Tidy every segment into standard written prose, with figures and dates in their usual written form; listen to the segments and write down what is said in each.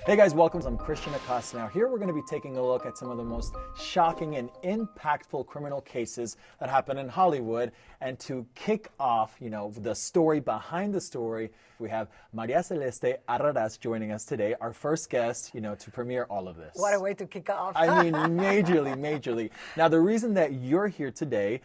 Hey guys, welcome. I'm Christian Acosta. Now here we're going to be taking a look at some of the most shocking and impactful criminal cases that happen in Hollywood. And to kick off, the story behind the story, we have María Celeste Arrarás joining us today, our first guest, to premiere all of this. What a way to kick off. I mean, majorly. Now, the reason that you're here today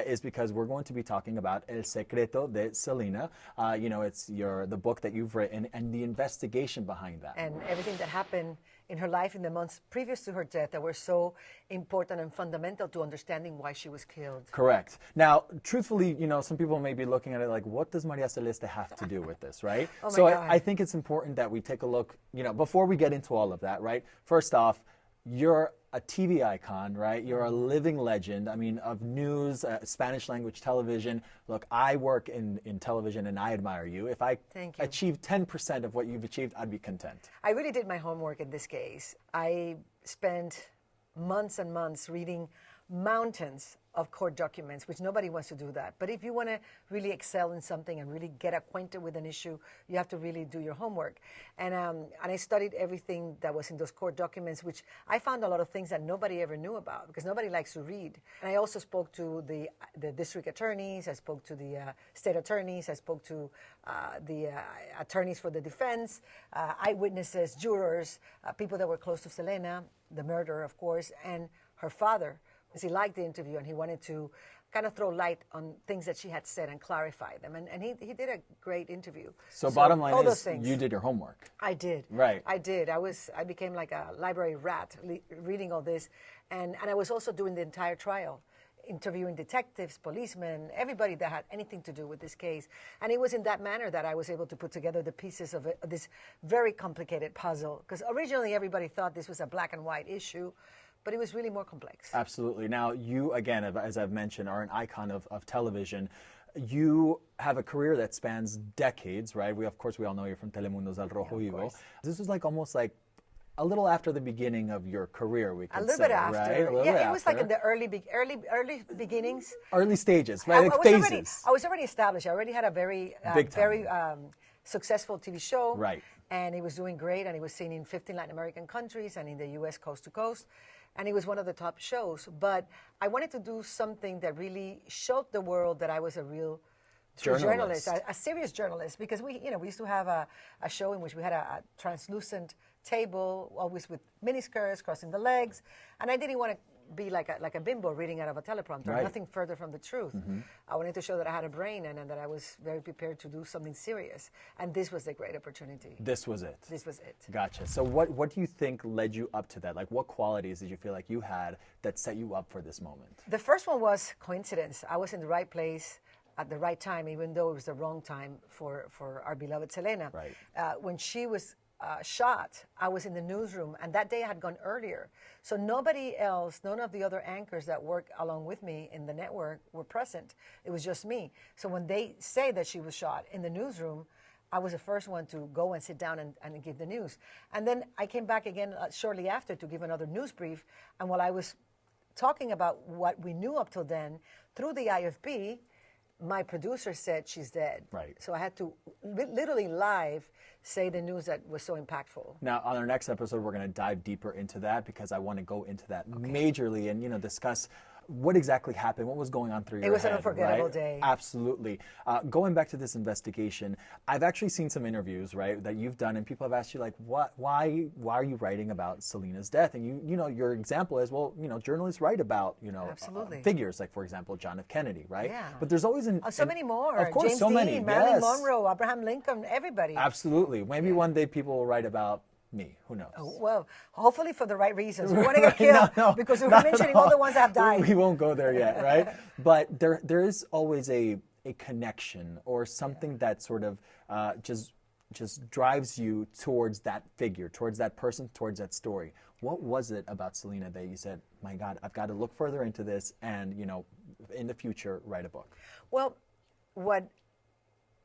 is because we're going to be talking about El Secreto de Selena. It's the book that you've written and the investigation behind that. And everything that happened in her life in the months previous to her death that were so important and fundamental to understanding why she was killed. Correct. Now, truthfully, some people may be looking at it like, what does María Celeste have to do with this, right? Oh my so God. I think it's important that we take a look, before we get into all of that, right? First off, you're a TV icon, right? You're a living legend, of news, Spanish language television. Look, I work in television and I admire you. If I achieve 10% of what you've achieved, I'd be content. I really did my homework in this case. I spent months and months reading mountains of court documents, which nobody wants to do that. But if you want to really excel in something and really get acquainted with an issue, you have to really do your homework. And I studied everything that was in those court documents, which I found a lot of things that nobody ever knew about because nobody likes to read. And I also spoke to the district attorneys, I spoke to the state attorneys, I spoke to the attorneys for the defense, eyewitnesses, jurors, people that were close to Selena, the murderer, of course, and her father. He liked the interview and he wanted to kind of throw light on things that she had said and clarify them. And he did a great interview. So bottom line is you did your homework. I did. Right. I did. I became like a library rat reading all this. And I was also doing the entire trial, interviewing detectives, policemen, everybody that had anything to do with this case. And it was in that manner that I was able to put together the pieces of this very complicated puzzle. Because originally everybody thought this was a black and white issue, but it was really more complex. Absolutely. Now, you, again, as I've mentioned, are an icon of television. You have a career that spans decades, right? We all know you from Telemundo's El Rojo Vivo. This was almost like a little after the beginning of your career, we could say, a little bit after. Right? It was like in the early beginnings. Early stages, right? I was already established. I already had a very successful TV show. Right. And it was doing great, and it was seen in 15 Latin American countries and in the U.S. coast to coast. And it was one of the top shows. But I wanted to do something that really showed the world that I was a real journalist, a serious journalist. Because we used to have a show in which we had a translucent table, always with miniskirts, crossing the legs. And I didn't want to be like a bimbo reading out of a teleprompter, right. Nothing further from the truth. Mm-hmm. I wanted to show that I had a brain and that I was very prepared to do something serious. And this was the great opportunity. This was it. This was it. Gotcha. So what do you think led you up to that? Like, what qualities did you feel like you had that set you up for this moment? The first one was coincidence. I was in the right place at the right time, even though it was the wrong time for our beloved Selena. Right. When she was shot, I was in the newsroom, and that day I had gone earlier. So nobody else, none of the other anchors that worked along with me in the network were present. It was just me. So when they say that she was shot in the newsroom, I was the first one to go and sit down and give the news. And then I came back again shortly after to give another news brief. And while I was talking about what we knew up till then, through the IFB, my producer said she's dead. Right. So I had to literally live say the news that was so impactful. Now, on our next episode, we're going to dive deeper into that because I want to go into that majorly and, discuss what exactly happened, what was going on through your head. It was an unforgettable day. Absolutely. Going back to this investigation, I've actually seen some interviews, right, that you've done, and people have asked you, like, why are you writing about Selena's death? And your example is, well, journalists write about, Absolutely. Figures, like, for example, John F. Kennedy, right? Yeah. But there's always so many more. Of course, James so Dean, many. Marilyn Yes. Monroe, Abraham Lincoln, everybody. Absolutely. Maybe one day people will write about me. Who knows? Well, hopefully for the right reasons. We want to get killed because we're mentioning all the ones that have died. We won't go there yet, right? But there is always a connection or something that sort of just drives you towards that figure, towards that person, towards that story. What was it about Selena that you said, my God, I've got to look further into this and, in the future, write a book? Well, what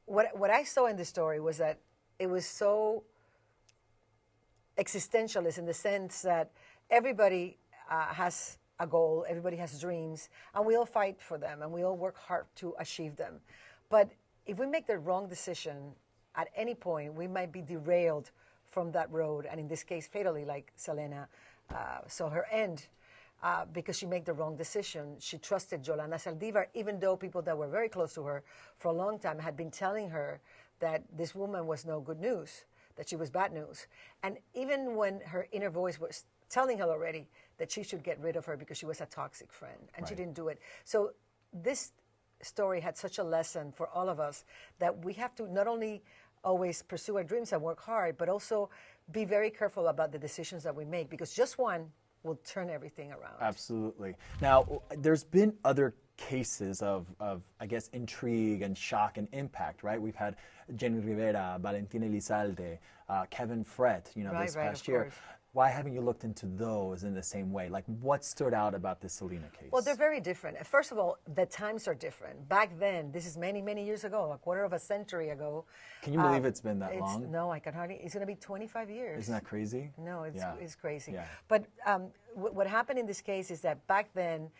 I saw in the story was that it was so existentialist in the sense that everybody has a goal, everybody has dreams, and we all fight for them, and we all work hard to achieve them. But if we make the wrong decision at any point, we might be derailed from that road, and in this case, fatally, like Selena. So her end, because she made the wrong decision. She trusted Yolanda Saldívar, even though people that were very close to her for a long time had been telling her that this woman was no good news, that she was bad news. And even when her inner voice was telling her already that she should get rid of her because she was a toxic friend, and she didn't do it. So this story had such a lesson for all of us that we have to not only always pursue our dreams and work hard, but also be very careful about the decisions that we make, because just one will turn everything around. Absolutely. Now, there's been other cases of I guess, intrigue and shock and impact, right? We've had Jenny Rivera, Valentina Elizalde, Kevin Frett, this past year. Course. Why haven't you looked into those in the same way? Like, what stood out about the Selena case? Well, they're very different. First of all, the times are different. Back then, this is many, many years ago, a quarter of a century ago. Can you believe it's been that long? No, I can hardly. It's going to be 25 years. Isn't that crazy? No, it's crazy. Yeah. But what happened in this case is that back then,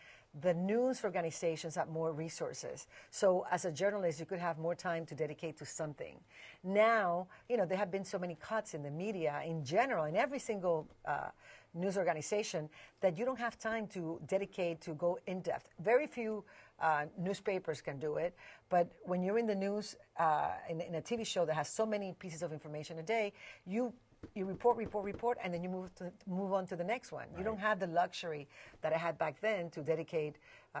the news organizations had more resources. So as a journalist, you could have more time to dedicate to something. Now, there have been so many cuts in the media in general, in every single news organization, that you don't have time to dedicate to go in depth. Very few newspapers can do it, but when you're in the news, in a TV show that has so many pieces of information a day, you report, and then you move on to the next one. Right. You don't have the luxury that I had back then to dedicate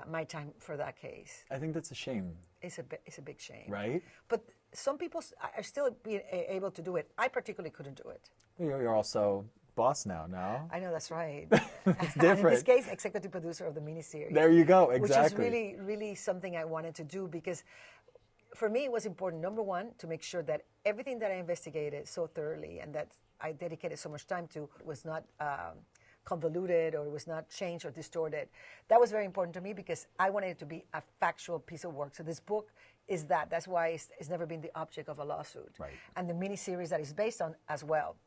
my time for that case. I think that's a shame. It's a big shame. Right? But some people are still being able to do it. I particularly couldn't do it. You're also boss now, no? I know, that's right. It's different. In this case, executive producer of the miniseries. There you go, exactly. Which is really, really something I wanted to do, because for me it was important, number one, to make sure that everything that I investigated so thoroughly and that I dedicated so much time to was not convoluted, or it was not changed or distorted. That was very important to me, because I wanted it to be a factual piece of work. So this book is that. That's why it's never been the object of a lawsuit. Right. And the miniseries that it's based on as well.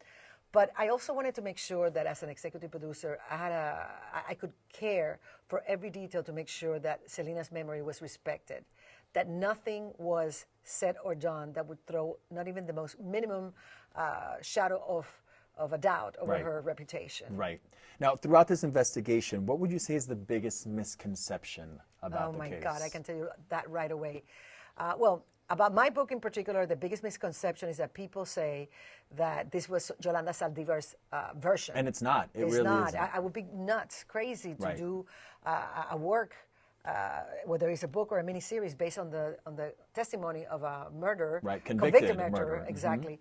But I also wanted to make sure that as an executive producer, I could care for every detail to make sure that Selena's memory was respected, that nothing was said or done that would throw not even the most minimum shadow of a doubt over her reputation. Right. Now, throughout this investigation, what would you say is the biggest misconception about the case? Oh, my God, I can tell you that right away. Well, about my book in particular, the biggest misconception is that people say that this was Yolanda Saldívar's version. And it's not. It's really not. isn't. I would be nuts, crazy to do a work, whether it's a book or a miniseries based on the testimony of a murderer, convicted murderer, exactly.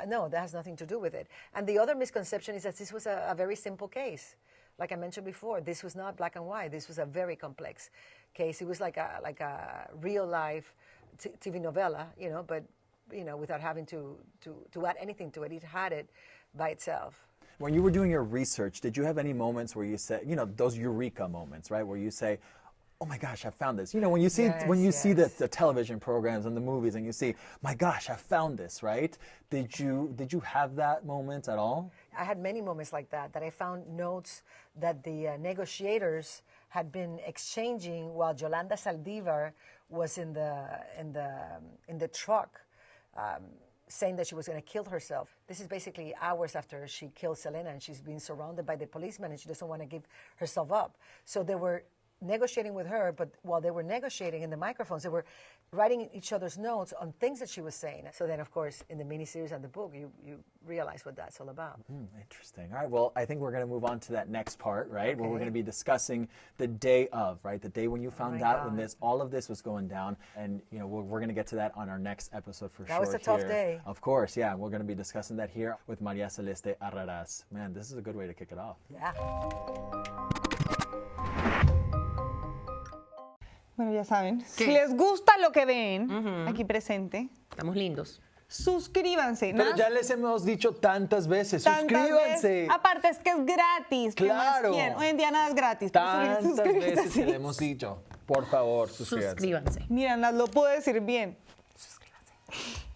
No, that has nothing to do with it. And the other misconception is that this was a very simple case. Like I mentioned before, this was not black and white. This was a very complex case. It was like a real life TV novella, but without having to add anything to it. It had it by itself. When you were doing your research, did you have any moments where you said, those eureka moments, right, where you say, oh my gosh, I found this. When you see see the television programs and the movies, and you see, my gosh, I found this, right? Did you have that moment at all? I had many moments like that I found notes that the negotiators had been exchanging while Yolanda Saldívar was in the truck, saying that she was going to kill herself. This is basically hours after she killed Selena, and she's being surrounded by the policemen, and she doesn't want to give herself up. So they were negotiating with her, but while they were negotiating in the microphones, they were writing each other's notes on things that she was saying. So then, of course, in the miniseries and the book, you realize what that's all about. Interesting. All right, well, I think we're going to move on to that next part, right, where we're going to be discussing the day of, right, the day when you found out when all of this was going down, and, we're going to get to that on our next episode for sure. That was a tough day. Of course, yeah, we're going to be discussing that here with María Celeste Arrarás. Man, this is a good way to kick it off. Yeah. Bueno, ya saben, si les gusta lo que ven aquí presente, estamos lindos. Suscríbanse. Pero ya les hemos dicho tantas veces, suscríbanse. Aparte es que es gratis. Claro. Hoy en día nada es gratis. Tantas veces que le hemos dicho. Por favor, suscríbanse. Suscríbanse. Mira, nos lo puedo decir bien. Suscríbanse.